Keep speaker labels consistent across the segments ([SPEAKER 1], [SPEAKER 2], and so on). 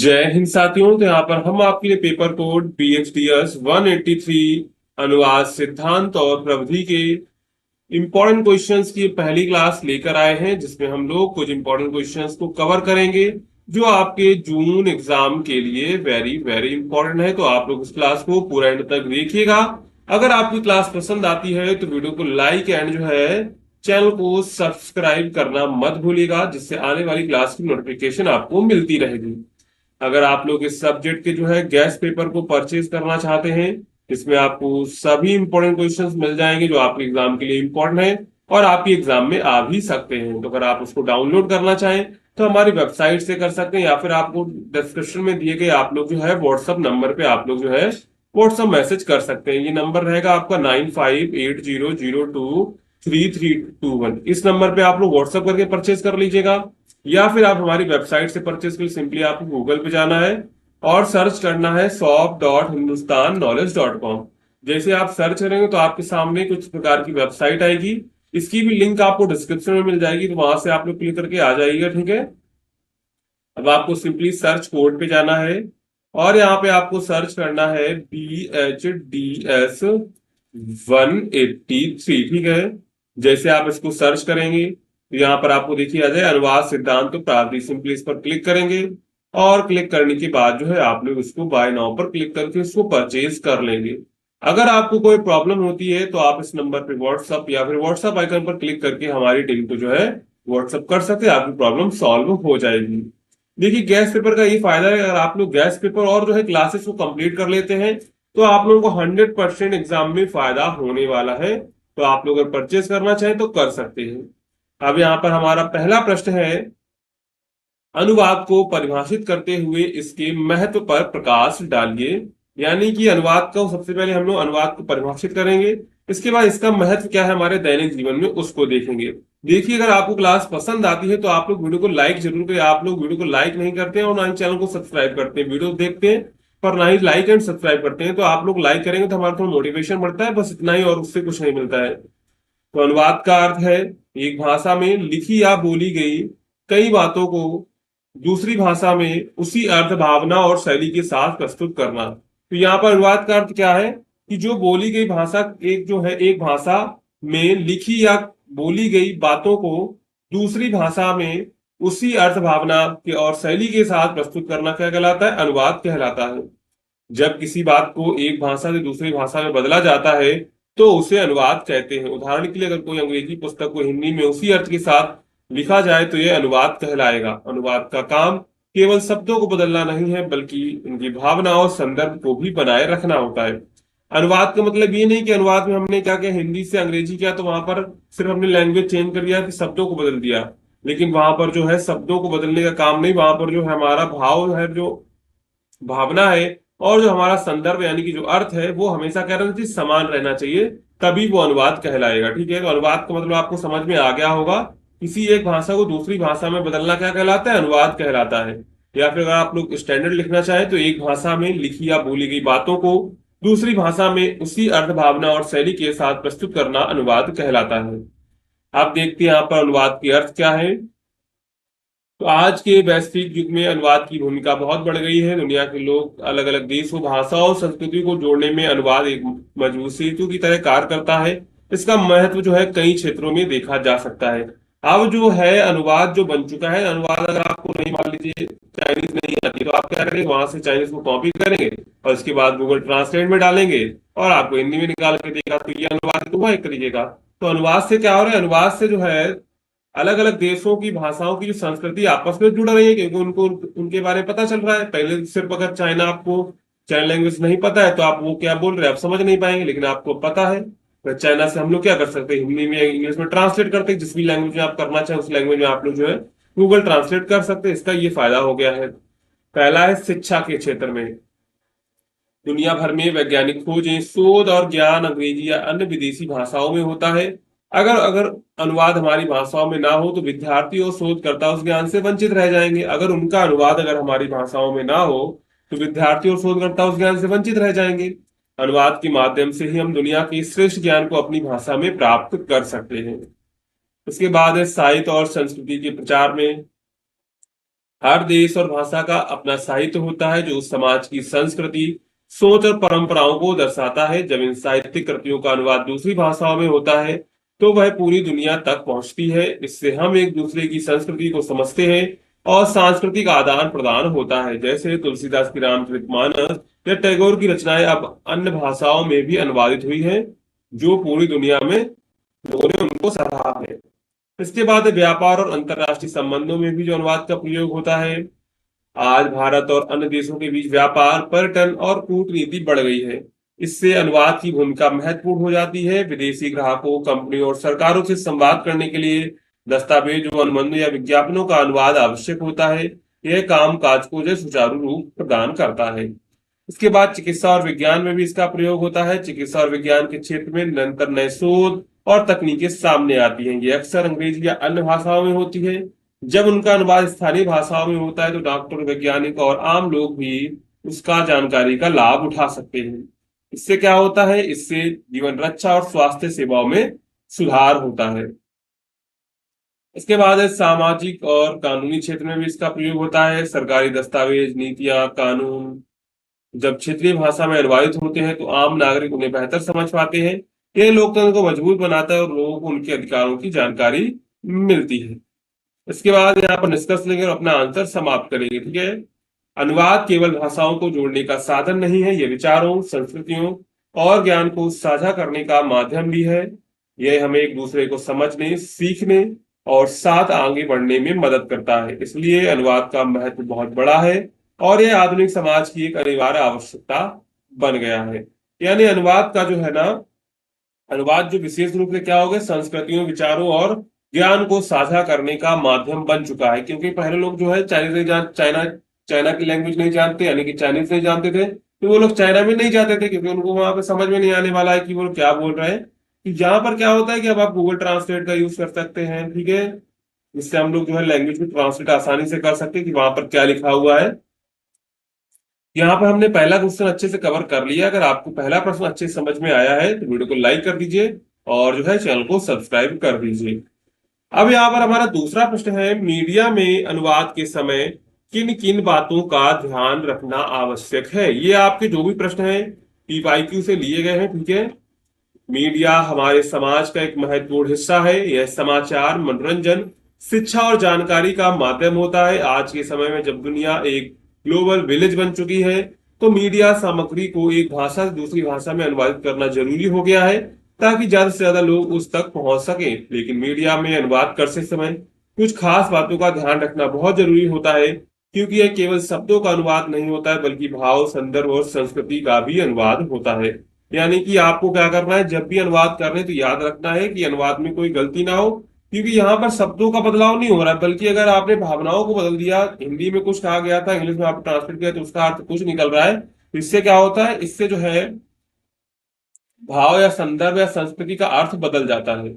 [SPEAKER 1] जय हिंद साथियों। तो यहाँ पर हम आपके लिए पेपर कोड PHDS 183 अनुवाद सिद्धांत और प्रविधि के इंपॉर्टेंट क्वेश्चंस की पहली क्लास लेकर आए हैं, जिसमें हम लोग कुछ इंपॉर्टेंट क्वेश्चंस को कवर करेंगे जो आपके जून एग्जाम के लिए वेरी वेरी इंपॉर्टेंट है। तो आप लोग इस क्लास को पूरा एंड तक देखिएगा। अगर आपकी क्लास पसंद आती है तो वीडियो को लाइक एंड जो है चैनल को सब्सक्राइब करना मत भूलिएगा, जिससे आने वाली क्लास की नोटिफिकेशन आपको मिलती रहेगी। अगर आप लोग इस सब्जेक्ट के जो है गैस पेपर को परचेज करना चाहते हैं, इसमें आपको सभी इंपॉर्टेंट क्वेश्चंस मिल जाएंगे जो आपके एग्जाम के लिए इंपॉर्टेंट है और आपके एग्जाम में आ भी सकते हैं। तो अगर आप उसको डाउनलोड करना चाहें तो हमारी वेबसाइट से कर सकते हैं, या फिर आपको डिस्क्रिप्शन में दिए गए आप लोग जो है व्हाट्सअप नंबर पे आप लोग जो है व्हाट्सअप मैसेज कर सकते हैं। ये नंबर रहेगा आपका 9580023321। इस नंबर पे आप लोग व्हाट्सअप करके परचेज कर लीजिएगा, या फिर आप हमारी वेबसाइट से परचेज के लिए सिंपली आपको गूगल पे जाना है और सर्च करना है shop.hindustannowledge.com। जैसे आप सर्च करेंगे तो आपके सामने कुछ प्रकार की वेबसाइट आएगी। इसकी भी लिंक आपको डिस्क्रिप्शन में मिल जाएगी, तो वहां से आप लोग क्लिक करके आ जाइएगा। ठीक है, अब आपको सिंपली सर्च कोड पे जाना है और यहाँ पे आपको सर्च करना है BHDS 183। ठीक है, जैसे आप इसको सर्च करेंगे तो यहाँ पर आपको देखिए आ जाए अनुवाद सिद्धांत प्राप्ति। सिंपली इस पर क्लिक करेंगे और क्लिक करने के बाद जो है आप लोग इसको बाय नाउ पर क्लिक करके इसको परचेज कर लेंगे। अगर आपको कोई प्रॉब्लम होती है तो आप इस नंबर पे व्हाट्सअप या फिर व्हाट्सअप आइकन पर क्लिक करके हमारी टीम को जो है व्हाट्सअप कर सकते हैं, आपकी प्रॉब्लम सॉल्व हो जाएगी। देखिए, गैस पेपर का ये फायदा है, अगर आप लोग गैस पेपर और जो है क्लासेस को कंप्लीट कर लेते हैं तो आप लोगों को 100% एग्जाम में फायदा होने वाला है। तो आप लोग अगर परचेज करना चाहें तो कर सकते हैं। अब यहाँ पर हमारा पहला प्रश्न है, अनुवाद को परिभाषित करते हुए इसके महत्व पर प्रकाश डालिए। यानी कि अनुवाद का सबसे पहले हम लोग अनुवाद को परिभाषित करेंगे, इसके बाद इसका महत्व क्या है हमारे दैनिक जीवन में उसको देखेंगे। देखिए, अगर आपको क्लास पसंद आती है तो आप लोग वीडियो को लाइक जरूर करें। आप लोग वीडियो को लाइक नहीं करते हैं और ना ही चैनल को सब्सक्राइब करते हैं, वीडियो देखते हैं पर ना ही लाइक एंड सब्सक्राइब करते हैं। तो आप लोग लाइक करेंगे तो हमारा थोड़ा मोटिवेशन बढ़ता है, बस इतना ही, और उससे कुछ नहीं मिलता है। तो अनुवाद का अर्थ है एक भाषा में लिखी या बोली गई कई बातों को दूसरी भाषा में उसी अर्थ, भावना और शैली के साथ प्रस्तुत करना। तो यहाँ पर अनुवाद का अर्थ क्या है कि जो बोली गई भाषा, एक जो है एक भाषा में लिखी या बोली गई बातों को दूसरी भाषा में उसी अर्थ, भावना के और शैली के साथ प्रस्तुत करना क्या कहलाता है? अनुवाद कहलाता है। जब किसी बात को एक भाषा से दूसरी भाषा में बदला जाता है तो उसे अनुवाद कहते हैं। उदाहरण के लिए, अगर कोई अंग्रेजी पुस्तक को हिंदी में उसी अर्थ के साथ लिखा जाए तो यह अनुवाद कहलाएगा। अनुवाद का काम केवल शब्दों को बदलना नहीं है, बल्कि उनकी भावना और संदर्भ को भी बनाए रखना होता है। अनुवाद का मतलब ये नहीं कि अनुवाद में हमने क्या किया, हिंदी से अंग्रेजी किया तो वहां पर सिर्फ हमने लैंग्वेज चेंज कर दिया कि शब्दों को बदल दिया। लेकिन वहां पर जो है शब्दों को बदलने का काम नहीं, वहां पर जो है हमारा भाव है, जो भावना है और जो हमारा संदर्भ यानी कि जो अर्थ है वो हमेशा क्या रहना चाहिए, समान रहना चाहिए, तभी वो अनुवाद कहलाएगा। ठीक है, तो अनुवाद का मतलब आपको समझ में आ गया होगा। किसी एक भाषा को दूसरी भाषा में बदलना क्या कहलाता है? अनुवाद कहलाता है। या फिर अगर आप लोग स्टैंडर्ड लिखना चाहें तो एक भाषा में लिखी या बोली गई बातों को दूसरी भाषा में उसी अर्थ, भावना और शैली के साथ प्रस्तुत करना अनुवाद कहलाता है। आप देखते हैं यहाँ पर अनुवाद के अर्थ क्या है। तो आज के वैश्विक युग में अनुवाद की भूमिका बहुत बढ़ गई है। दुनिया के लोग अलग अलग देशों, भाषाओं और संस्कृति को जोड़ने में अनुवाद एक मजबूत सेतु की तरह कार्य करता है। इसका महत्व जो है कई क्षेत्रों में देखा जा सकता है। अब जो है अनुवाद जो बन चुका है, अनुवाद अगर आपको नहीं, मान लीजिए चाइनीज नहीं आती, तो आप क्या करेंगे, वहां से चाइनीज को कॉपी करेंगे और उसके बाद गूगल ट्रांसलेट में डालेंगे और आपको हिंदी में निकाल के देगा, तो ये अनुवाद हुआ एक तरीके का। तो अनुवाद से क्या हो रहा है, अनुवाद से जो है अलग अलग देशों की भाषाओं की जो संस्कृति आपस में जुड़ रही है, क्योंकि उनको उनके बारे में पता चल रहा है। पहले सिर्फ अगर चाइना, आपको चाइना लैंग्वेज नहीं पता है तो आप वो क्या बोल रहे हैं आप समझ नहीं पाएंगे, लेकिन आपको पता है तो चाइना से हम लोग क्या कर सकते हैं, हिंदी में या इंग्लिश में ट्रांसलेट करते हैं। जिस भी लैंग्वेज में आप करना चाहें उस लैंग्वेज में आप लोग जो है गूगल ट्रांसलेट कर सकते हैं। इसका ये फायदा हो गया है। पहला है शिक्षा के क्षेत्र में। दुनिया भर में वैज्ञानिक खोजें, शोध और ज्ञान अंग्रेजी या अन्य विदेशी भाषाओं में होता है। अगर अगर अनुवाद हमारी भाषाओं में ना हो तो विद्यार्थी और शोधकर्ता उस ज्ञान से वंचित रह जाएंगे। अगर उनका अनुवाद अगर हमारी भाषाओं में ना हो तो विद्यार्थी और शोधकर्ता उस ज्ञान से वंचित रह जाएंगे। अनुवाद के माध्यम से ही हम दुनिया के श्रेष्ठ ज्ञान को अपनी भाषा में प्राप्त कर सकते हैं। उसके बाद है साहित्य और संस्कृति के प्रचार में। हर देश और भाषा का अपना साहित्य होता है जो उस समाज की संस्कृति, सोच और परंपराओं को दर्शाता है। जब इन साहित्यिक कृतियों का अनुवाद दूसरी भाषाओं में होता है तो वह पूरी दुनिया तक पहुंचती है। इससे हम एक दूसरे की संस्कृति को समझते हैं और सांस्कृतिक आदान प्रदान होता है। जैसे तुलसीदास की रामचरितमानस या टैगोर की रचनाएं अब अन्य भाषाओं में भी अनुवादित हुई हैं, जो पूरी दुनिया में लोगों ने उनको सराहा है। इसके बाद व्यापार और अंतर्राष्ट्रीय संबंधों में भी जो अनुवाद का प्रयोग होता है। आज भारत और अन्य देशों के बीच व्यापार, पर्यटन और कूटनीति बढ़ गई है। इससे अनुवाद की भूमिका महत्वपूर्ण हो जाती है। विदेशी ग्राहकों, कंपनियों और सरकारों से संवाद करने के लिए दस्तावेजों, अनुबंधों या विज्ञापनों का अनुवाद आवश्यक होता है। यह काम काज को जो सुचारू रूप प्रदान करता है। इसके बाद चिकित्सा और विज्ञान में भी इसका प्रयोग होता है। चिकित्सा और विज्ञान के क्षेत्र में निरंतर नए शोध और तकनीकें सामने आती हैं। ये अक्सर अंग्रेजी या अन्य भाषाओं में होती है। जब उनका अनुवाद स्थानीय भाषाओं में होता है तो डॉक्टर, वैज्ञानिक और आम लोग भी उसका जानकारी का लाभ उठा सकते हैं। इससे क्या होता है? इससे जीवन रक्षा और स्वास्थ्य सेवाओं में सुधार होता है। इसके बाद है सामाजिक और कानूनी क्षेत्र में भी इसका प्रयोग होता है। सरकारी दस्तावेज, नीतियां, कानून जब क्षेत्रीय भाषा में अनुवादित होते हैं तो आम नागरिक उन्हें बेहतर समझ पाते हैं। यह लोकतंत्र को मजबूत बनाता है और लोगों को उनके अधिकारों की जानकारी मिलती है। इसके बाद यहाँ पर निष्कर्ष लेंगे और अपना आंसर समाप्त करेंगे। ठीक है। अनुवाद केवल भाषाओं को जोड़ने का साधन नहीं है, यह विचारों, संस्कृतियों और ज्ञान को साझा करने का माध्यम भी है। यह हमें एक दूसरे को समझने, सीखने और साथ आगे बढ़ने में मदद करता है। इसलिए अनुवाद का महत्व बहुत बड़ा है और यह आधुनिक समाज की एक अनिवार्य आवश्यकता बन गया है। यानी अनुवाद का जो है ना, अनुवाद जो विशेष रूप से क्या हो गया, संस्कृतियों, विचारों और ज्ञान को साझा करने का माध्यम बन चुका है। क्योंकि पहले लोग जो है चाइनीज नहीं जान चाइना चाइना की लैंग्वेज नहीं जानते, यानी कि चाइनीज नहीं जानते थे, तो वो लोग चाइना में नहीं जाते थे क्योंकि उनको वहां पे समझ में नहीं आने वाला है कि वो लोग क्या बोल रहे हैं। तो यहाँ पर क्या होता है कि अब आप गूगल ट्रांसलेट का यूज कर सकते हैं। ठीक है। जिससे हम लोग जो है लैंग्वेज को ट्रांसलेट आसानी से कर सकते हैं कि वहां पर क्या लिखा हुआ है। यहाँ पर हमने पहला क्वेश्चन अच्छे से कवर कर लिया। अगर आपको पहला प्रश्न अच्छे से समझ में आया है तो वीडियो को लाइक कर दीजिए और जो है चैनल को सब्सक्राइब कर दीजिए। अब यहाँ पर हमारा दूसरा प्रश्न है, मीडिया में अनुवाद के समय किन किन बातों का ध्यान रखना आवश्यक है। ये आपके जो भी प्रश्न है पीवाईक्यू से लिए गए हैं। ठीक है। मीडिया हमारे समाज का एक महत्वपूर्ण हिस्सा है। यह समाचार, मनोरंजन, शिक्षा और जानकारी का माध्यम होता है। आज के समय में जब दुनिया एक ग्लोबल विलेज बन चुकी है तो मीडिया सामग्री को एक भाषा से दूसरी भाषा में अनुवादित करना जरूरी हो गया है ताकि ज्यादा से ज्यादा लोग उस तक पहुंच सके। लेकिन मीडिया में अनुवाद करते समय कुछ खास बातों का ध्यान रखना बहुत जरूरी होता है, क्योंकि यह केवल शब्दों का अनुवाद नहीं होता है बल्कि भाव, संदर्भ और संस्कृति का भी अनुवाद होता है। यानी कि आपको क्या करना है, जब भी अनुवाद कर रहे हैं तो याद रखना है कि अनुवाद में कोई गलती ना हो, क्योंकि यहाँ पर शब्दों का बदलाव नहीं हो रहा है बल्कि अगर आपने भावनाओं को बदल दिया, हिंदी में कुछ कहा गया था, इंग्लिश में आप ट्रांसलेट किया तो उसका अर्थ कुछ निकल रहा है। तो इससे क्या होता है, इससे जो है भाव या संदर्भ या संस्कृति का अर्थ बदल जाता है।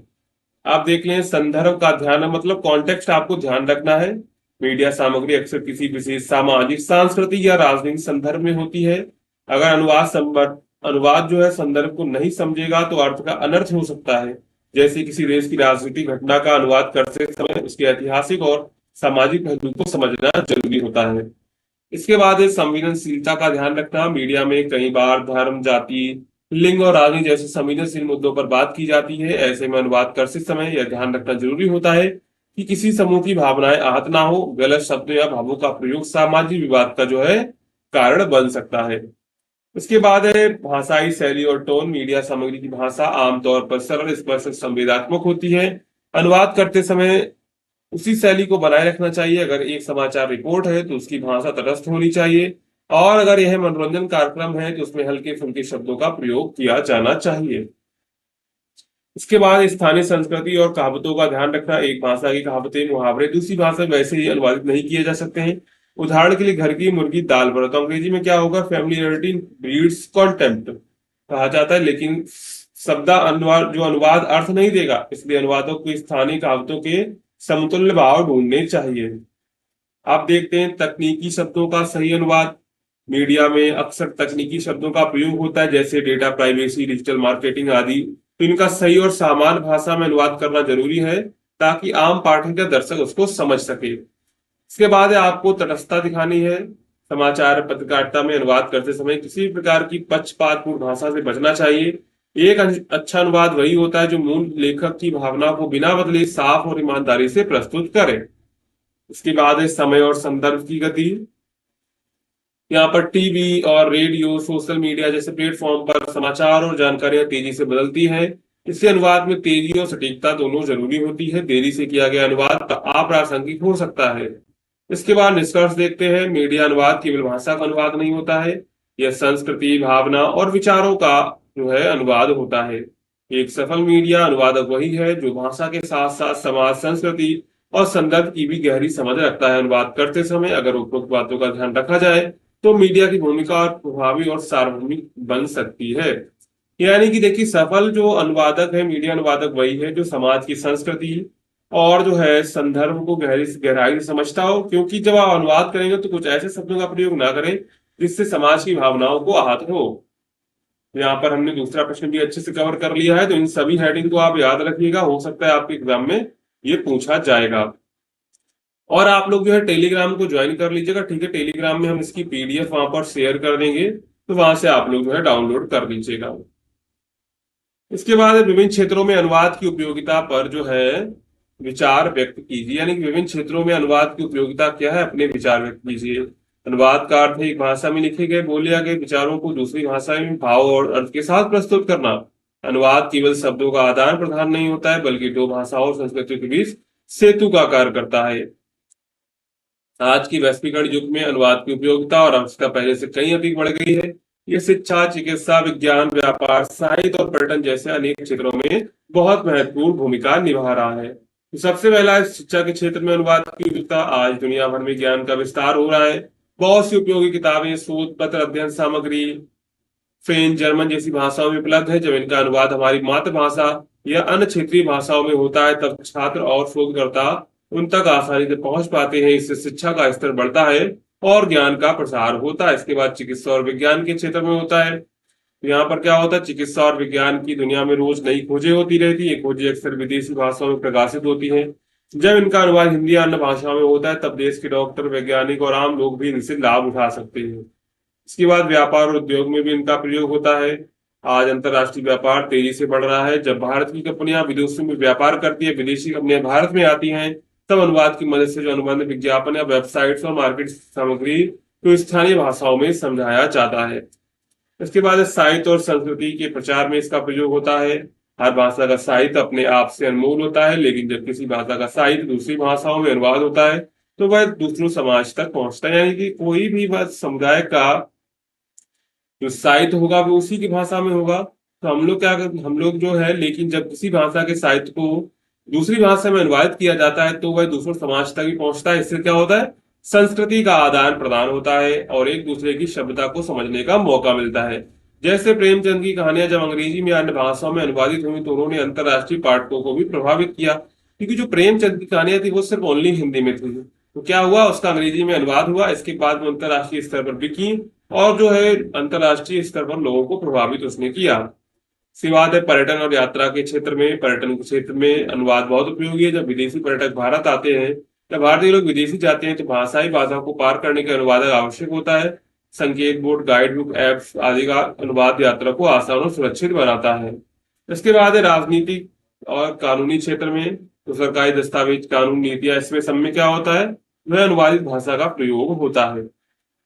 [SPEAKER 1] आप देख लें, संदर्भ का ध्यान मतलब कॉन्टेक्स्ट आपको ध्यान रखना है। मीडिया सामग्री अक्सर किसी विशेष सामाजिक, सांस्कृतिक या राजनीतिक संदर्भ में होती है। अगर अनुवाद जो है संदर्भ को नहीं समझेगा तो अर्थ का अनर्थ हो सकता है। जैसे किसी देश की राजनीतिक घटना का अनुवाद करते समय उसके ऐतिहासिक और सामाजिक पहलू को समझना जरूरी होता है। इसके बाद है संवेदनशीलता का ध्यान रखना। मीडिया में कई बार धर्म, जाति, लिंग और राजनीति जैसे संवेदनशील मुद्दों पर बात की जाती है। ऐसे में अनुवाद करते समय यह ध्यान रखना जरूरी होता है कि किसी समूह की भावनाएं आहत ना हो। गलत शब्दों या भावों का प्रयोग सामाजिक विवाद का जो है कारण बन सकता है। उसके बाद है भाषाई शैली और टोन। मीडिया सामग्री की भाषा आमतौर पर सरल, स्पष्ट, संवेदनात्मक होती है। अनुवाद करते समय उसी शैली को बनाए रखना चाहिए। अगर एक समाचार रिपोर्ट है तो उसकी भाषा तटस्थ होनी चाहिए और अगर यह मनोरंजन कार्यक्रम है तो उसमें हल्के फुल्के शब्दों का प्रयोग किया जाना चाहिए। इसके बाद स्थानीय संस्कृति और कहावतों का ध्यान रखना। एक भाषा की कहावतें, मुहावरे दूसरी भाषा में वैसे ही अनुवादित नहीं किए जा सकते हैं। उदाहरण के लिए, घर की मुर्गी दाल पर, तो अंग्रेजी में क्या होगा, फैमिलियरिटी ब्रीड्स कॉन्टेम्प्ट कहा जाता है। लेकिन शब्द अनुवाद जो अनुवाद अर्थ नहीं देगा, इसलिए अनुवादों को स्थानीय कहावतों के समतुल्य भाव ढूंढने चाहिए। आप देखते हैं तकनीकी शब्दों का सही अनुवाद। मीडिया में अक्सर तकनीकी शब्दों का प्रयोग होता है जैसे डेटा प्राइवेसी, डिजिटल मार्केटिंग आदि। तो इनका सही और सामान्य भाषा में अनुवाद करना जरूरी है ताकि आम पाठक या दर्शक उसको समझ सके। इसके बाद है आपको तटस्थता दिखानी है। समाचार पत्रकारिता में अनुवाद करते समय किसी भी प्रकार की पक्षपातपूर्ण भाषा से बचना चाहिए। एक अच्छा अनुवाद वही होता है जो मूल लेखक की भावना को बिना बदले साफ और ईमानदारी से प्रस्तुत करे। इसके बाद है समय और संदर्भ की गति। यहाँ पर टीवी और रेडियो, सोशल मीडिया जैसे प्लेटफॉर्म पर समाचार और जानकारियां तेजी से बदलती हैं। इससे अनुवाद में तेजी और सटीकता दोनों जरूरी होती है। देरी से किया गया अनुवाद अप्रासंगिक हो सकता है। इसके बाद निष्कर्ष देखते हैं। मीडिया अनुवाद केवल भाषा का अनुवाद नहीं होता है, यह संस्कृति, भावना और विचारों का जो है अनुवाद होता है। एक सफल मीडिया अनुवादक वही है जो भाषा के साथ साथ समाज, संस्कृति और संदर्भ की भी गहरी समझ रखता है। अनुवाद करते समय अगर उपरोक्त बातों का ध्यान रखा जाए तो मीडिया की भूमिका और प्रभावी और सार्वभौमिक बन सकती है। यानी कि देखिए, सफल जो अनुवादक है, मीडिया अनुवादक वही है जो समाज की संस्कृति और जो है संदर्भ को गहरी से गहराई से समझता हो। क्योंकि जब आप अनुवाद करेंगे तो कुछ ऐसे शब्दों का प्रयोग ना करें जिससे समाज की भावनाओं को आहत हो। यहाँ पर हमने दूसरा प्रश्न भी अच्छे से कवर कर लिया है, तो इन सभी हेडिंग को आप याद रखिएगा, हो सकता है आपके एग्जाम में ये पूछा जाएगा। और आप लोग जो है टेलीग्राम को ज्वाइन कर लीजिएगा, ठीक है। टेलीग्राम में हम इसकी पीडीएफ वहां पर शेयर कर देंगे, तो वहां से आप लोग जो है डाउनलोड कर लीजिएगा। इसके बाद विभिन्न क्षेत्रों में अनुवाद की उपयोगिता पर जो है विचार व्यक्त कीजिए। यानी कि विभिन्न क्षेत्रों में अनुवाद की उपयोगिता क्या है, अपने विचार व्यक्त कीजिए। अनुवाद का अर्थ है एक भाषा में लिखे गए, बोले गए विचारों को दूसरी भाषा में भाव और अर्थ के साथ प्रस्तुत करना। अनुवाद केवल शब्दों का आदान प्रदान नहीं होता है, बल्कि दो भाषाओं और संस्कृतियों के बीच सेतु का कार्य करता है। आज की वैश्वीकरण युग में अनुवाद की उपयोगिता और आवश्यकता पहले से कहीं अधिक बढ़ गई है। ये शिक्षा, चिकित्सा, विज्ञान, व्यापार, साहित्य और पर्यटन जैसे अनेक क्षेत्रों में बहुत महत्वपूर्ण भूमिका निभा रहा है। तो सबसे पहला है शिक्षा के क्षेत्र में अनुवाद की उपयोगिता। आज दुनिया भर में ज्ञान का विस्तार हो रहा है। बहुत सी उपयोगी किताबें, शोध पत्र, अध्ययन सामग्री फ्रेंच, जर्मन जैसी भाषाओं में उपलब्ध है। जब इनका अनुवाद हमारी मातृभाषा या अन्य क्षेत्रीय भाषाओं में होता है तब छात्र और शोधकर्ता उन तक आसानी से पहुंच पाते हैं। इससे शिक्षा का स्तर बढ़ता है और ज्ञान का प्रसार होता है। इसके बाद चिकित्सा और विज्ञान के क्षेत्र में होता है। तो यहाँ पर क्या होता है, चिकित्सा और विज्ञान की दुनिया में रोज नई खोजें होती रहती है। खोजें अक्सर विदेशी भाषाओं में प्रकाशित होती हैं। जब इनका अनुवाद हिंदी या अन्य भाषाओं में होता है तब देश के डॉक्टर, वैज्ञानिक और आम लोग भी इनसे लाभ उठा सकते हैं। इसके बाद व्यापार और उद्योग में भी इनका प्रयोग होता है। आज अंतरराष्ट्रीय व्यापार तेजी से बढ़ रहा है। जब भारत की कंपनियां विदेशों में व्यापार करती है, विदेशी कंपनियां भारत में आती हैं, तब अनुवाद की मदद से जो अनुबंध, विज्ञापन या वेबसाइट्स और मार्केट सामग्री को स्थानीय भाषाओं में समझाया जाता है। इसके बाद साहित्य और संस्कृति के प्रचार में इसका प्रयोग होता है। हर भाषा का साहित्य अपने आप से अनमोल होता है, लेकिन जब किसी भाषा का साहित्य दूसरी भाषाओं में अनुवाद होता है तो वह दूसरों समाज तक पहुंचता है। यानी कि कोई भी समुदाय का जो साहित्य होगा वो उसी की भाषा में होगा। तो हम लोग जो है, लेकिन जब किसी भाषा के साहित्य को दूसरी भाषा में अनुवादित किया जाता है तो वह दूसरों समाज तक भी पहुंचता है। इससे क्या होता है, संस्कृति का आदान प्रदान होता है और एक दूसरे की सभ्यता को समझने का मौका मिलता है। जैसे प्रेमचंद की कहानियां जब अंग्रेजी में अन्य भाषाओं में अनुवादित हुई तो उन्होंने अंतरराष्ट्रीय पाठकों को भी प्रभावित किया। क्योंकि जो प्रेमचंद की कहानियां थी वो सिर्फ ओनली हिंदी में थी, तो क्या हुआ, उसका अंग्रेजी में अनुवाद हुआ। इसके बाद वो अंतरराष्ट्रीय स्तर पर बिकी और जो है अंतरराष्ट्रीय स्तर पर लोगों को प्रभावित उसने किया। सिवाय पर्यटन और यात्रा के क्षेत्र में, पर्यटन के क्षेत्र में अनुवाद बहुत उपयोगी है। जब विदेशी पर्यटक भारत आते हैं या भारतीय लोग विदेशी जाते हैं तो भाषाई बाधा को पार करने का अनुवादक आवश्यक होता है। संकेत बोर्ड, गाइड बुक, एप्स आदि का अनुवाद यात्रा को आसान और सुरक्षित बनाता है। इसके बाद है राजनीतिक और कानूनी क्षेत्र में। तो सरकारी दस्तावेज, कानून, नीतियां, इसमें सब में क्या होता है, वह अनुवादित भाषा का प्रयोग होता है।